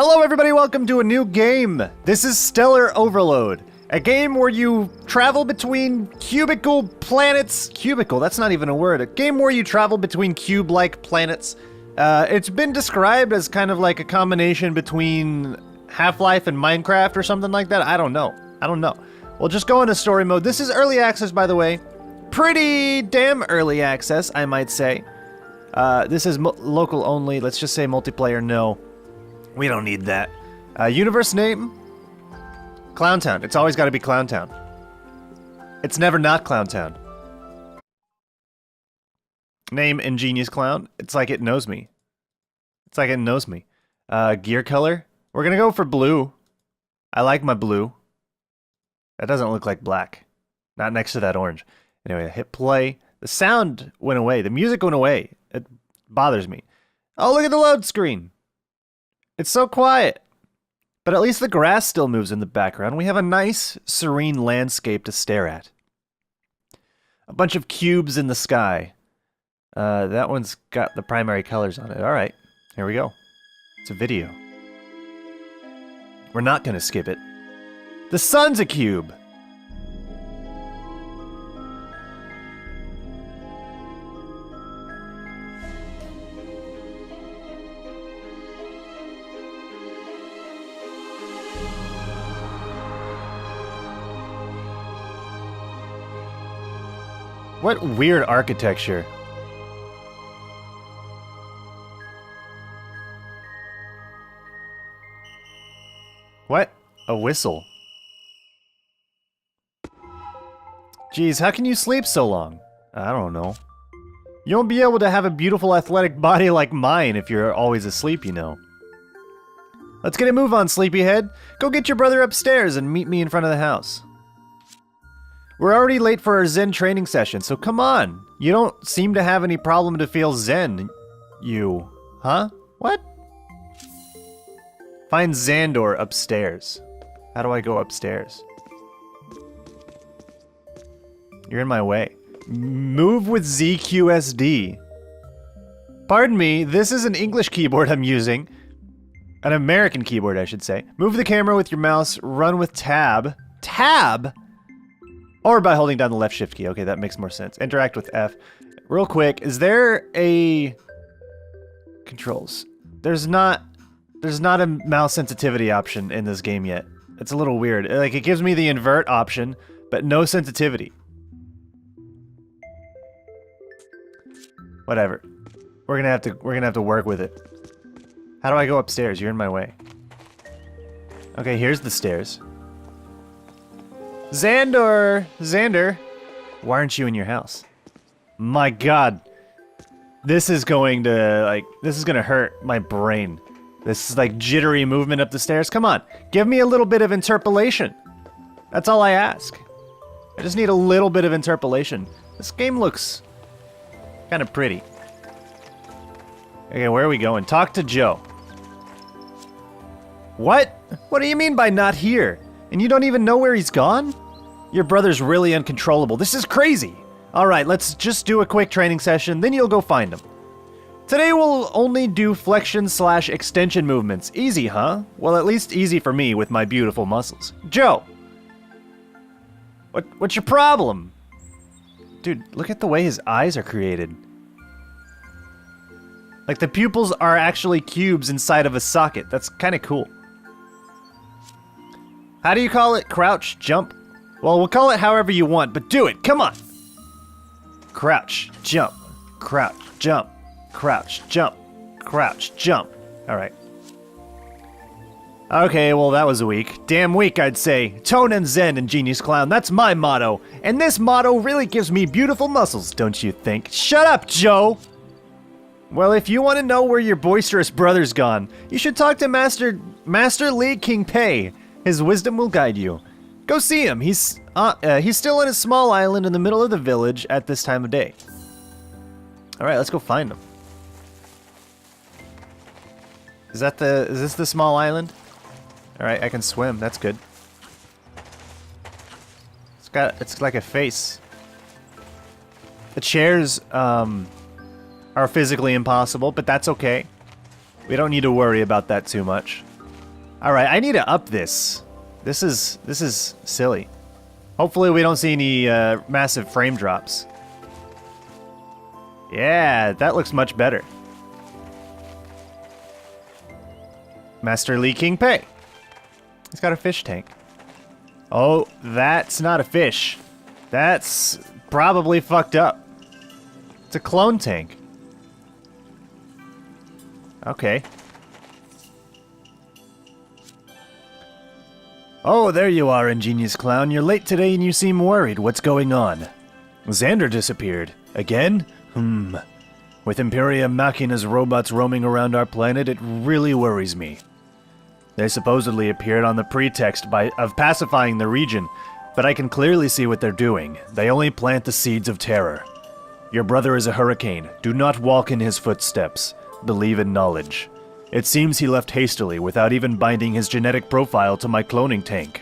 Hello everybody, welcome to a new game. This is Stellar Overload, a game where you travel between cubicle planets. Cubicle, that's not even a word. A game where you travel between cube-like planets. It's been described as kind of like a combination between Half-Life and Minecraft or something like that. I don't know. We'll just go into story mode. This is early access, by the way. Pretty damn early access, I might say. This is local only. Let's just say multiplayer, no. We don't need that. Universe name? Clowntown. It's always got to be Clowntown. It's never not Clowntown. Name ingeniousclown. It's like it knows me. Gear color? We're gonna go for blue. I like my blue. That doesn't look like black. Not next to that orange. Anyway, hit play. The sound went away. The music went away. It bothers me. Oh, look at the load screen. It's so quiet. But at least the grass still moves in the background. We have a nice, serene landscape to stare at. A bunch of cubes in the sky. That one's got the primary colors on it. All right, here we go. It's a video. We're not gonna skip it. The sun's a cube. What weird architecture. What? A whistle. Geez, how can you sleep so long? I don't know. You won't be able to have a beautiful athletic body like mine if you're always asleep, you know. Let's get a move on, sleepyhead. Go get your brother upstairs and meet me in front of the house. We're already late for our Zen training session, so come on. You don't seem to have any problem to feel Zen. You. Huh? What? Find Xandor upstairs. How do I go upstairs? You're in my way. Move with ZQSD. Pardon me, this is an English keyboard I'm using. An American keyboard, I should say. Move the camera with your mouse, run with tab. Tab? Or by holding down the left shift key. Okay, that makes more sense. Interact with F. Real quick, is there a... Controls. There's not a mouse sensitivity option in this game yet. It's a little weird. Like, it gives me the invert option, but no sensitivity. Whatever. We're gonna have to work with it. How do I go upstairs? You're in my way. Okay, here's the stairs. Xander, why aren't you in your house? My God, this is going to hurt my brain. This is like jittery movement up the stairs. Come on, give me a little bit of interpolation. That's all I ask. I just need a little bit of interpolation. This game looks kind of pretty. Okay, where are we going? Talk to Joe. What? What do you mean by not here? And you don't even know where he's gone? Your brother's really uncontrollable. This is crazy. Alright, let's just do a quick training session, then you'll go find him. Today we'll only do flexion/extension movements. Easy, huh? Well, at least easy for me with my beautiful muscles. Joe! What's your problem? Dude, look at the way his eyes are created. Like, the pupils are actually cubes inside of a socket. That's kind of cool. How do you call it? Crouch? Jump? Well, we'll call it however you want, but do it! Come on! Crouch, jump, crouch, jump, crouch, jump, crouch, jump. Alright. Okay, well that was weak. Damn weak, I'd say. Tone and Zen, ingeniousclown, that's my motto. And this motto really gives me beautiful muscles, don't you think? Shut up, Joe! Well, if you want to know where your boisterous brother's gone, you should talk to Master Lee King Pei. His wisdom will guide you. Go see him. He's still on a small island in the middle of the village at this time of day. All right, let's go find him. Is this the small island? All right, I can swim. That's good. It's like a face. The chairs are physically impossible, but that's okay. We don't need to worry about that too much. Alright, I need to up this. This is silly. Hopefully we don't see any massive frame drops. Yeah, that looks much better. Master Lee King Pei. He's got a fish tank. Oh, that's not a fish. That's probably fucked up. It's a clone tank. Okay. Oh, there you are, Ingenious Clown. You're late today and you seem worried. What's going on? Xander disappeared. Again? With Imperium Machina's robots roaming around our planet, it really worries me. They supposedly appeared on the pretext of pacifying the region, but I can clearly see what they're doing. They only plant the seeds of terror. Your brother is a hurricane. Do not walk in his footsteps. Believe in knowledge. It seems he left hastily without even binding his genetic profile to my cloning tank.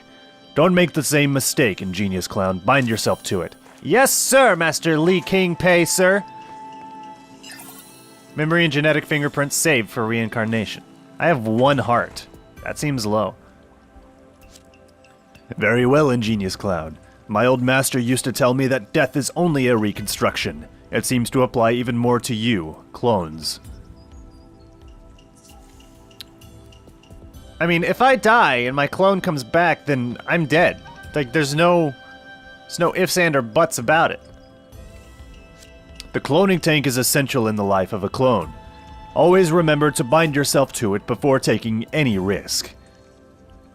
Don't make the same mistake, Ingenious Clown. Bind yourself to it. Yes, sir, Master Lee King Pei, sir. Memory and genetic fingerprints saved for reincarnation. I have 1 heart. That seems low. Very well, Ingenious Clown. My old master used to tell me that death is only a reconstruction. It seems to apply even more to you, clones. I mean, if I die and my clone comes back, then I'm dead. Like, there's no ifs, and, or buts about it. The cloning tank is essential in the life of a clone. Always remember to bind yourself to it before taking any risk.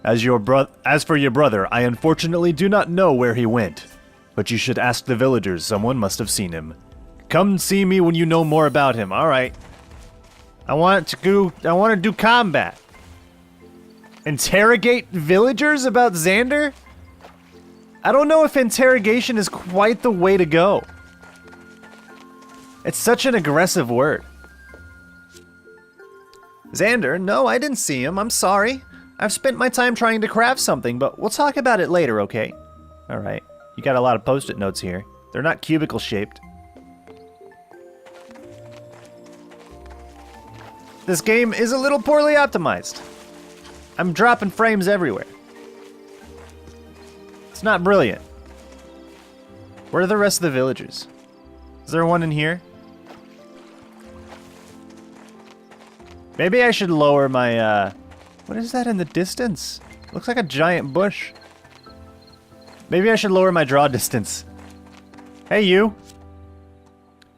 As for your brother, I unfortunately do not know where he went, but you should ask the villagers. Someone must have seen him. Come see me when you know more about him. All right. I want to do combat. Interrogate villagers about Xander? I don't know if interrogation is quite the way to go. It's such an aggressive word. Xander? No, I didn't see him. I'm sorry. I've spent my time trying to craft something, but we'll talk about it later, okay? Alright. You got a lot of post-it notes here. They're not cubicle shaped. This game is a little poorly optimized. I'm dropping frames everywhere. It's not brilliant. Where are the rest of the villagers? Is there one in here? Maybe I should lower my, what is that in the distance? Looks like a giant bush. Maybe I should lower my draw distance. Hey, you.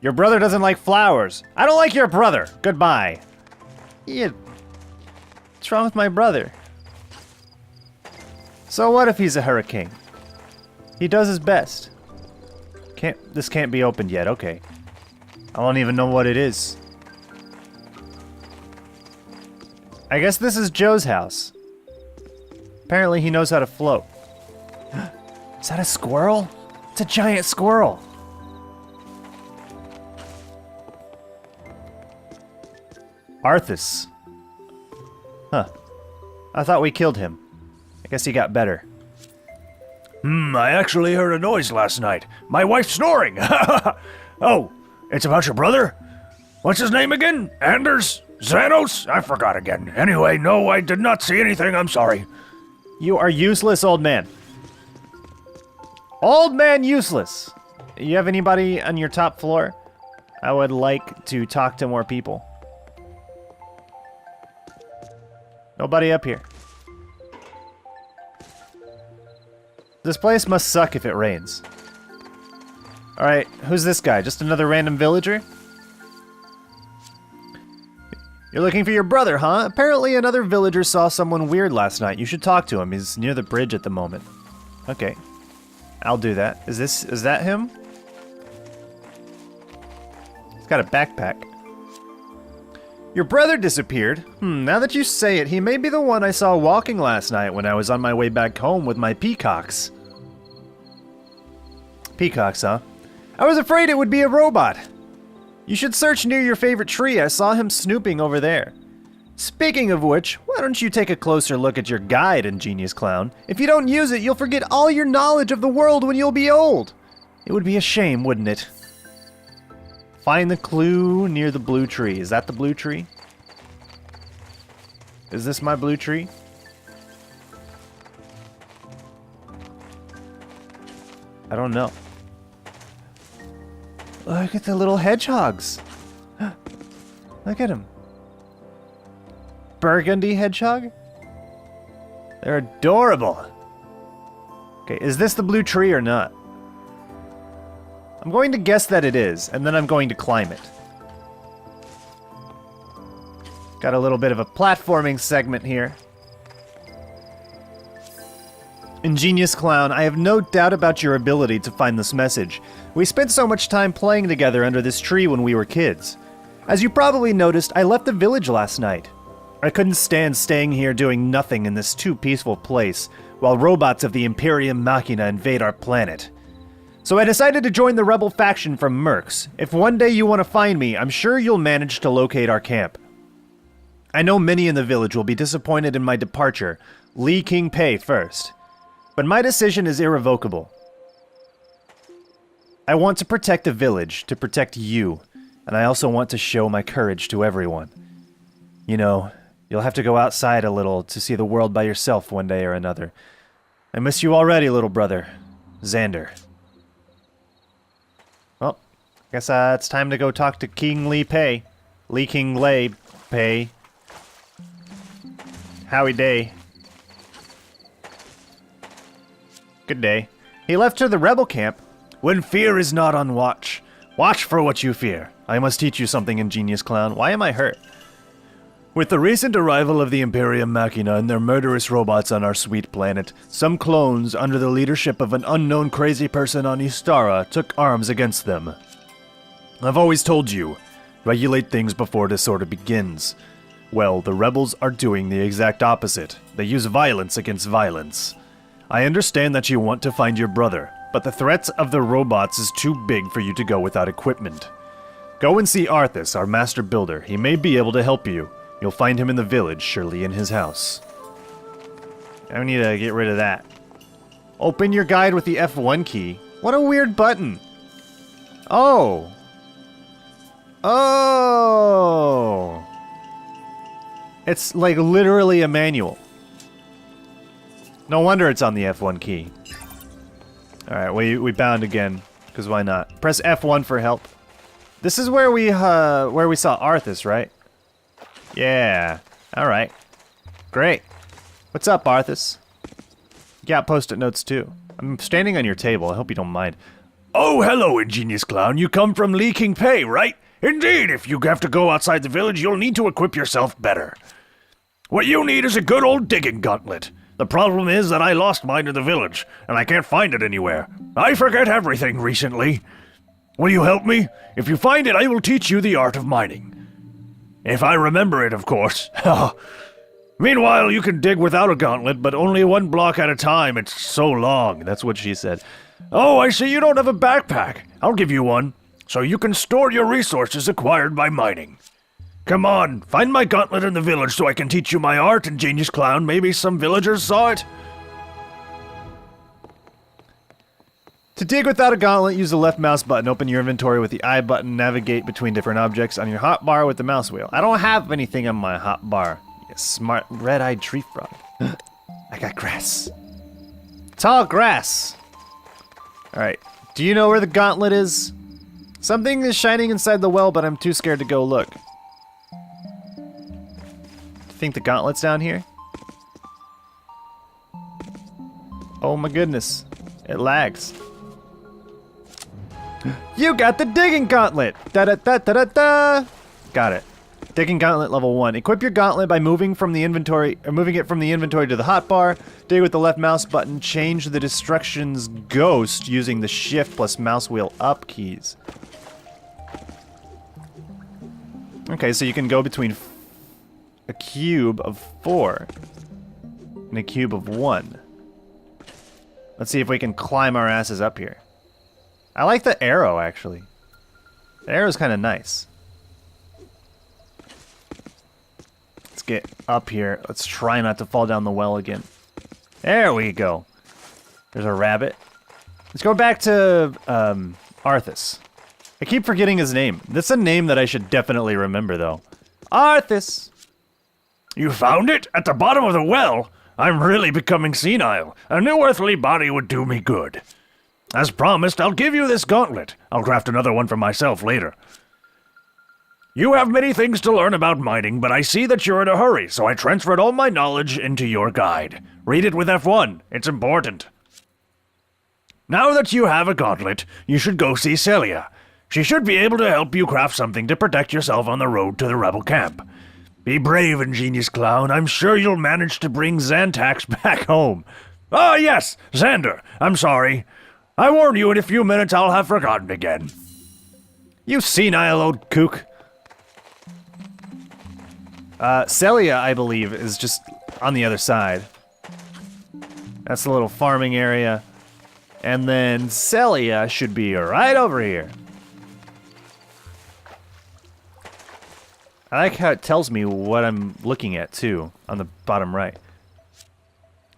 Your brother doesn't like flowers. I don't like your brother. Goodbye. Yeah. What's wrong with my brother? So what if he's a hurricane? He does his best. This can't be opened yet. Okay. I don't even know what it is. I guess this is Joe's house. Apparently he knows how to float. Is that a squirrel? It's a giant squirrel. Arthas. Huh. I thought we killed him. I guess he got better. I actually heard a noise last night. My wife snoring. Oh, it's about your brother? What's his name again? Anders? Xanos? I forgot again. Anyway, no, I did not see anything. I'm sorry. You are useless, old man. Old man useless. You have anybody on your top floor? I would like to talk to more people. Nobody up here. This place must suck if it rains. Alright, who's this guy? Just another random villager? You're looking for your brother, huh? Apparently another villager saw someone weird last night. You should talk to him. He's near the bridge at the moment. Okay. I'll do that. Is that him? He's got a backpack. Your brother disappeared? Now that you say it, he may be the one I saw walking last night when I was on my way back home with my peacocks. Peacocks, huh? I was afraid it would be a robot. You should search near your favorite tree. I saw him snooping over there. Speaking of which, why don't you take a closer look at your guide, Ingenious Clown? If you don't use it, you'll forget all your knowledge of the world when you'll be old. It would be a shame, wouldn't it? Find the clue near the blue tree. Is that the blue tree? Is this my blue tree? I don't know. Look at the little hedgehogs. Look at them. Burgundy hedgehog? They're adorable. Okay, is this the blue tree or not? I'm going to guess that it is, and then I'm going to climb it. Got a little bit of a platforming segment here. Ingenious Clown, I have no doubt about your ability to find this message. We spent so much time playing together under this tree when we were kids. As you probably noticed, I left the village last night. I couldn't stand staying here doing nothing in this too peaceful place, while robots of the Imperium Machina invade our planet. So I decided to join the rebel faction from Merx. If one day you want to find me, I'm sure you'll manage to locate our camp. I know many in the village will be disappointed in my departure, Lee King Pei first. But my decision is irrevocable. I want to protect the village, to protect you, and I also want to show my courage to everyone. You know, you'll have to go outside a little to see the world by yourself one day or another. I miss you already, little brother. Xander. Well, guess it's time to go talk to King Lee Pei. Lee King Lei Pei. Howie day. Good day. He left to the rebel camp. When fear is not on watch, watch for what you fear. I must teach you something, Ingenious Clown. Why am I hurt? With the recent arrival of the Imperium Machina and their murderous robots on our sweet planet, some clones, under the leadership of an unknown crazy person on Istara, took arms against them. I've always told you, regulate things before disorder begins. Well, the rebels are doing the exact opposite. They use violence against violence. I understand that you want to find your brother, but the threats of the robots is too big for you to go without equipment. Go and see Arthas, our master builder. He may be able to help you. You'll find him in the village, surely in his house. I need to get rid of that. Open your guide with the F1 key. What a weird button. Oh. Oh. It's like literally a manual. No wonder it's on the F1 key. Alright, we bound again, because why not? Press F1 for help. This is where we saw Arthas, right? Yeah. Alright. Great. What's up, Arthas? You got post-it notes too. I'm standing on your table, I hope you don't mind. Oh, hello, Ingenious Clown. You come from Lee King Pei, right? Indeed, if you have to go outside the village, you'll need to equip yourself better. What you need is a good old digging gauntlet. The problem is that I lost mine in the village, and I can't find it anywhere. I forget everything recently. Will you help me? If you find it, I will teach you the art of mining. If I remember it, of course. Meanwhile, you can dig without a gauntlet, but only one block at a time. It's so long. That's what she said. Oh, I see you don't have a backpack. I'll give you one, so you can store your resources acquired by mining. Come on, find my gauntlet in the village so I can teach you my art, Ingenious Clown. Maybe some villagers saw it? To dig without a gauntlet, use the left mouse button. Open your inventory with the I button. Navigate between different objects on your hotbar with the mouse wheel. I don't have anything on my hotbar. You smart red-eyed tree frog. I got grass. Tall grass. Alright, do you know where the gauntlet is? Something is shining inside the well, but I'm too scared to go look. Think the gauntlet's down here? Oh my goodness. It lags. You got the digging gauntlet! Da-da-da-da-da-da! Got it. Digging gauntlet level 1. Equip your gauntlet by moving from the inventory, or moving it from the inventory to the hotbar. Dig with the left mouse button. Change the destruction's ghost using the shift plus mouse wheel up keys. Okay, so you can go between a cube of 4 and a cube of 1. Let's see if we can climb our asses up here. I like the arrow, actually. The arrow's kind of nice. Let's get up here. Let's try not to fall down the well again. There we go. There's a rabbit. Let's go back to Arthas. I keep forgetting his name. That's a name that I should definitely remember, though. Arthas! You found it? At the bottom of the well? I'm really becoming senile. A new earthly body would do me good. As promised, I'll give you this gauntlet. I'll craft another one for myself later. You have many things to learn about mining, but I see that you're in a hurry, so I transferred all my knowledge into your guide. Read it with F1. It's important. Now that you have a gauntlet, you should go see Celia. She should be able to help you craft something to protect yourself on the road to the rebel camp. Be brave, ingenious clown. I'm sure you'll manage to bring Xantax back home. Ah, yes, Xander. I'm sorry. I warn you, in a few minutes I'll have forgotten again. You senile old kook. Celia, I believe, is just on the other side. That's the little farming area. And then Celia should be right over here. I like how it tells me what I'm looking at, too, on the bottom right.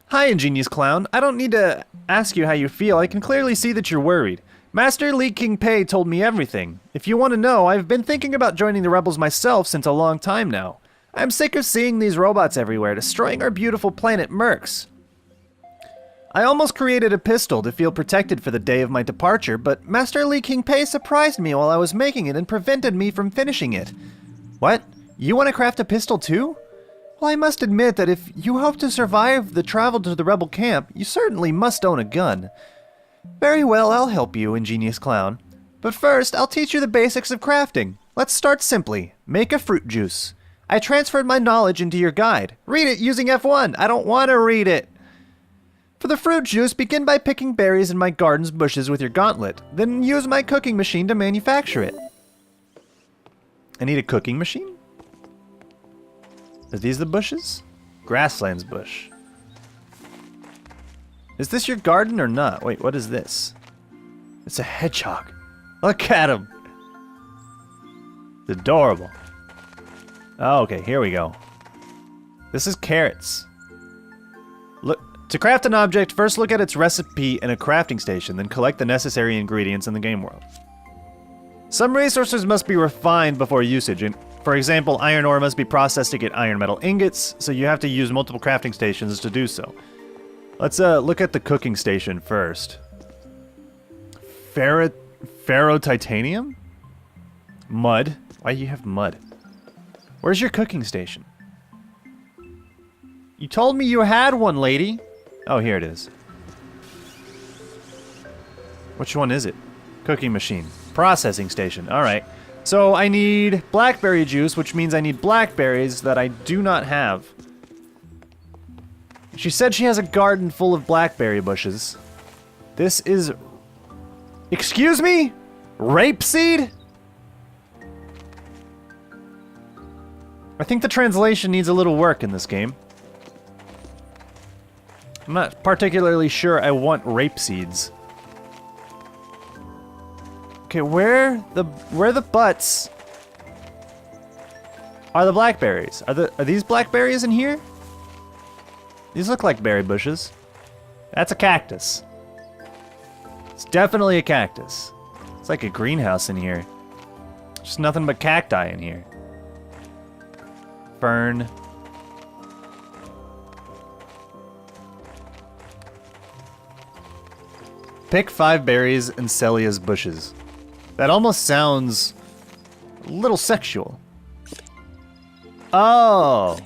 Hi, ingenious clown. I don't need to ask you how you feel. I can clearly see that you're worried. Master Li Qingpei told me everything. If you want to know, I've been thinking about joining the rebels myself since a long time now. I'm sick of seeing these robots everywhere, destroying our beautiful planet Merx. I almost created a pistol to feel protected for the day of my departure, but Master Li Qingpei surprised me while I was making it and prevented me from finishing it. What? You want to craft a pistol too? Well, I must admit that if you hope to survive the travel to the rebel camp, you certainly must own a gun. Very well, I'll help you, ingenious clown. But first, I'll teach you the basics of crafting. Let's start simply. Make a fruit juice. I transferred my knowledge into your guide. Read it using F1. I don't want to read it. For the fruit juice, begin by picking berries in my garden's bushes with your gauntlet. Then use my cooking machine to manufacture it. I need a cooking machine? Are these the bushes? Grasslands bush. Is this your garden or not? Wait, what is this? It's a hedgehog. Look at him. It's adorable. Oh, okay, here we go. This is carrots. Look, to craft an object, first look at its recipe in a crafting station, then collect the necessary ingredients in the game world. Some resources must be refined before usage. And for example, iron ore must be processed to get iron metal ingots, so you have to use multiple crafting stations to do so. Let's look at the cooking station first. Ferrotitanium? Mud. Why do you have mud? Where's your cooking station? You told me you had one, lady. Oh, here it is. Which one is it? Cooking machine. Processing station. Alright. So I need blackberry juice, which means I need blackberries that I do not have. She said she has a garden full of blackberry bushes. This is... Excuse me? Rapeseed? I think the translation needs a little work in this game. I'm not particularly sure I want rape seeds. Okay, where the butts are the blackberries? Are these blackberries in here? These look like berry bushes. That's a cactus. It's definitely a cactus. It's like a greenhouse in here. Just nothing but cacti in here. Fern. Pick 5 berries in Celia's bushes. That almost sounds a little sexual. Oh.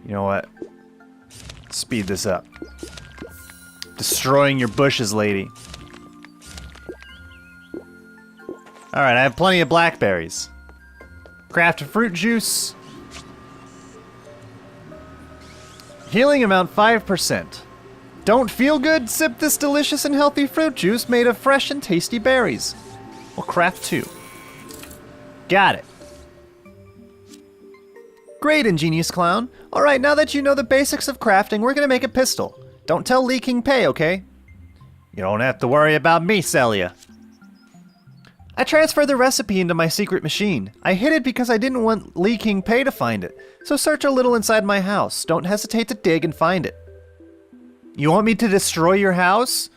You know what? Speed this up. Destroying your bushes, lady. Alright, I have plenty of blackberries. Craft fruit juice. Healing amount 5%. Don't feel good? Sip this delicious and healthy fruit juice made of fresh and tasty berries. We'll craft 2. Got it. Great, ingenious clown. Alright, now that you know the basics of crafting, we're gonna make a pistol. Don't tell Li Qingpei, okay? You don't have to worry about me, Celia. I transferred the recipe into my secret machine. I hid it because I didn't want Li Qingpei to find it. So search a little inside my house. Don't hesitate to dig and find it. You want me to destroy your house?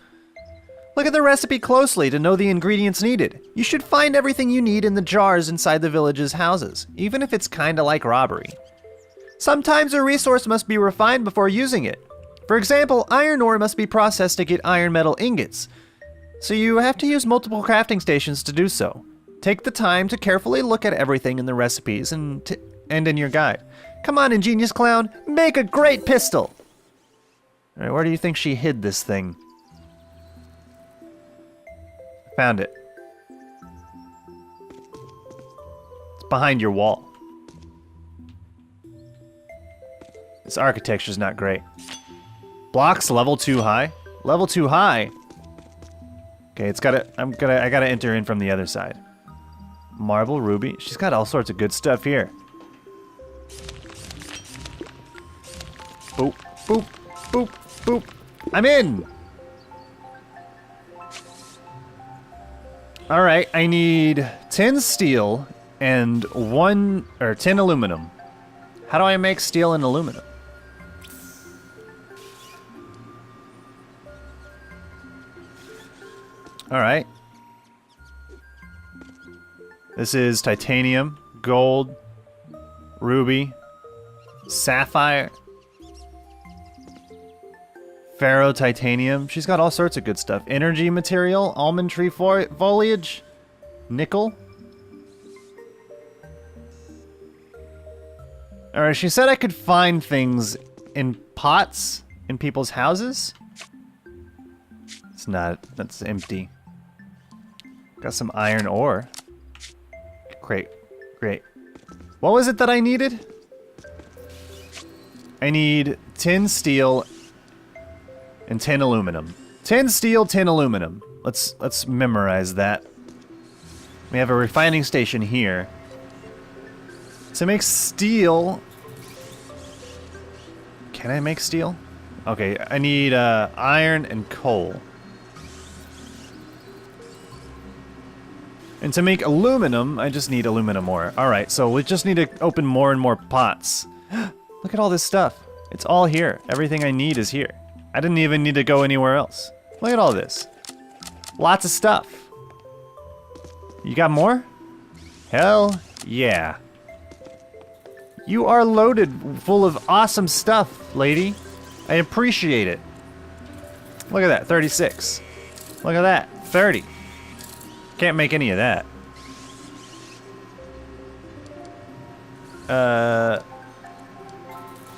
Look at the recipe closely to know the ingredients needed. You should find everything you need in the jars inside the village's houses, even if it's kinda like robbery. Sometimes a resource must be refined before using it. For example, iron ore must be processed to get iron metal ingots, so you have to use multiple crafting stations to do so. Take the time to carefully look at everything in the recipes and in your guide. Come on, ingenious clown, make a great pistol! Alright, where do you think she hid this thing? Found it. It's behind your wall. This architecture's not great. Blocks level 2 high. Level 2 high. Okay, I gotta enter in from the other side. Marble, ruby. She's got all sorts of good stuff here. Boop, boop, boop, boop. I'm in! Alright, I need 10 steel and 10 aluminum. How do I make steel and aluminum? Alright. This is titanium, gold, ruby, sapphire, ferro-titanium. She's got all sorts of good stuff. Energy material, almond tree foliage, nickel. Alright, she said I could find things in pots in people's houses. It's not, that's empty. Got some iron ore. Great, great. What was it that I needed? I need 10 steel and 10 aluminum. 10 steel, 10 aluminum. Let's memorize that. We have a refining station here. To make steel... Can I make steel? Okay, I need iron and coal. And to make aluminum, I just need aluminum ore. Alright, so we just need to open more and more pots. Look at all this stuff. It's all here. Everything I need is here. I didn't even need to go anywhere else. Look at all this. Lots of stuff. You got more? Hell yeah. You are loaded full of awesome stuff, lady. I appreciate it. Look at that, 36. Look at that, 30. Can't make any of that.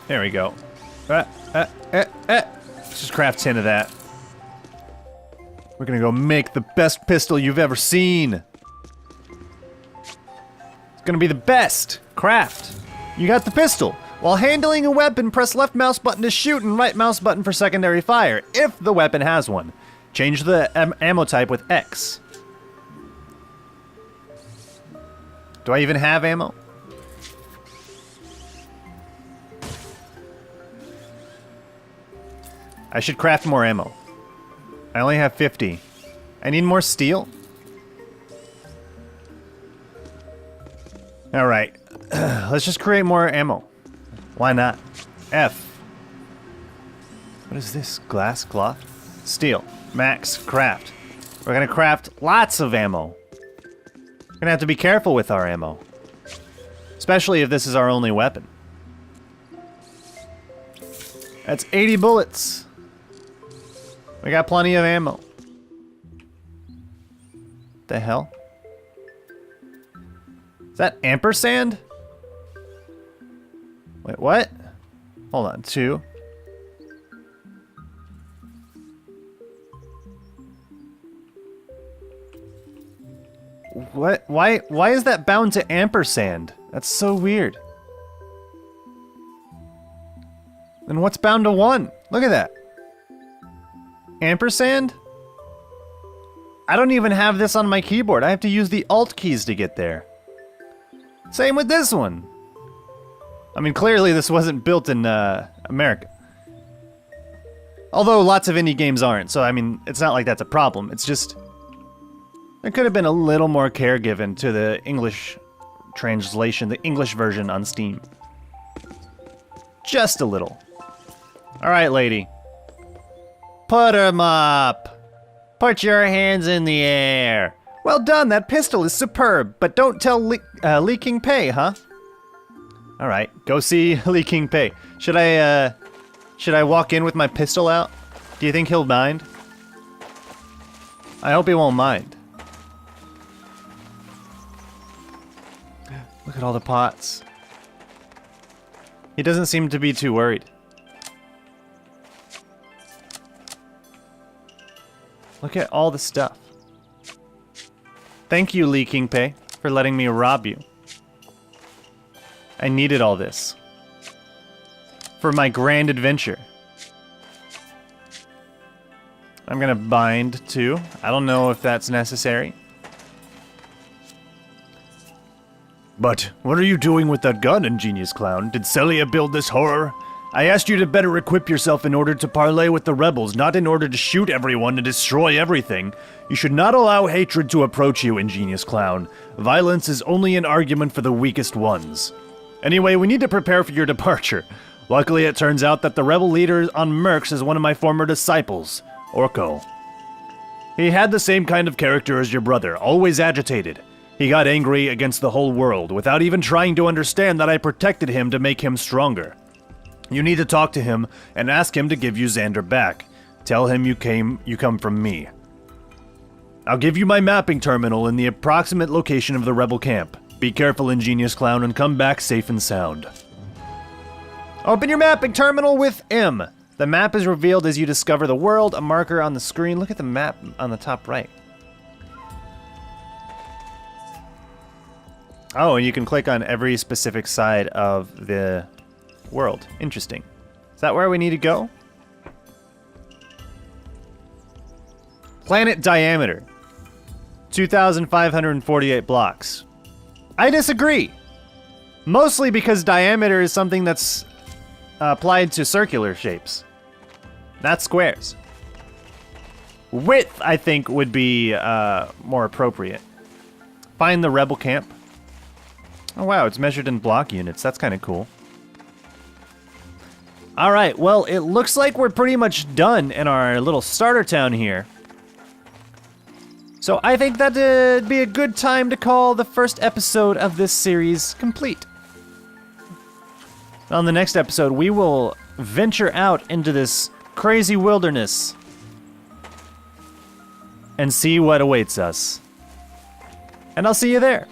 There we go. Let's just craft 10 of that. We're gonna go make the best pistol you've ever seen. It's gonna be the best. Craft. You got the pistol. While handling a weapon, press left mouse button to shoot and right mouse button for secondary fire, if the weapon has one. Change the ammo type with X. Do I even have ammo? I should craft more ammo. I only have 50. I need more steel. Alright. Let's just create more ammo. Why not? F. What is this? Glass? Cloth? Steel. Max. Craft. We're gonna craft lots of ammo. We're gonna have to be careful with our ammo. Especially if this is our only weapon. That's 80 bullets. We got plenty of ammo. The hell? Is that ampersand? Wait, what? Hold on, 2. What? Why is that bound to ampersand? That's so weird. Then what's bound to 1? Look at that. Ampersand? I don't even have this on my keyboard. I have to use the Alt keys to get there. Same with this one. I mean, clearly this wasn't built in America. Although lots of indie games aren't, so I mean, it's not like that's a problem. It's just... there could have been a little more care given to the English translation, the English version on Steam. Just a little. Alright, lady. Put 'em up! Put your hands in the air! Well done, that pistol is superb, but don't tell Leaking Pay, huh? Alright, go see Leaking Pay. Should I Should I walk in with my pistol out? Do you think he'll mind? I hope he won't mind. Look at all the pots. He doesn't seem to be too worried. Look at all the stuff. Thank you, Lee Kingpei, for letting me rob you. I needed all this. For my grand adventure. I'm gonna bind, too. I don't know if that's necessary. But what are you doing with that gun, Ingenious Clown? Did Celia build this horror? I asked you to better equip yourself in order to parley with the rebels, not in order to shoot everyone and destroy everything. You should not allow hatred to approach you, Ingenious Clown. Violence is only an argument for the weakest ones. Anyway, we need to prepare for your departure. Luckily, it turns out that the rebel leader on Merx is one of my former disciples, Orko. He had the same kind of character as your brother, always agitated. He got angry against the whole world, without even trying to understand that I protected him to make him stronger. You need to talk to him and ask him to give you Xander back. Tell him you come from me. I'll give you my mapping terminal in the approximate location of the rebel camp. Be careful, Ingenious Clown, and come back safe and sound. Open your mapping terminal with M. The map is revealed as you discover the world, a marker on the screen. Look at the map on the top right. Oh, and you can click on every specific side of the world. Interesting. Is that where we need to go? Planet diameter. 2,548 blocks. I disagree. Mostly because diameter is something that's applied to circular shapes, not squares. Width, I think, would be more appropriate. Find the rebel camp. Oh wow, it's measured in block units. That's kind of cool. All right, well, it looks like we're pretty much done in our little starter town here. So I think that'd be a good time to call the first episode of this series complete. On the next episode, we will venture out into this crazy wilderness and see what awaits us. And I'll see you there.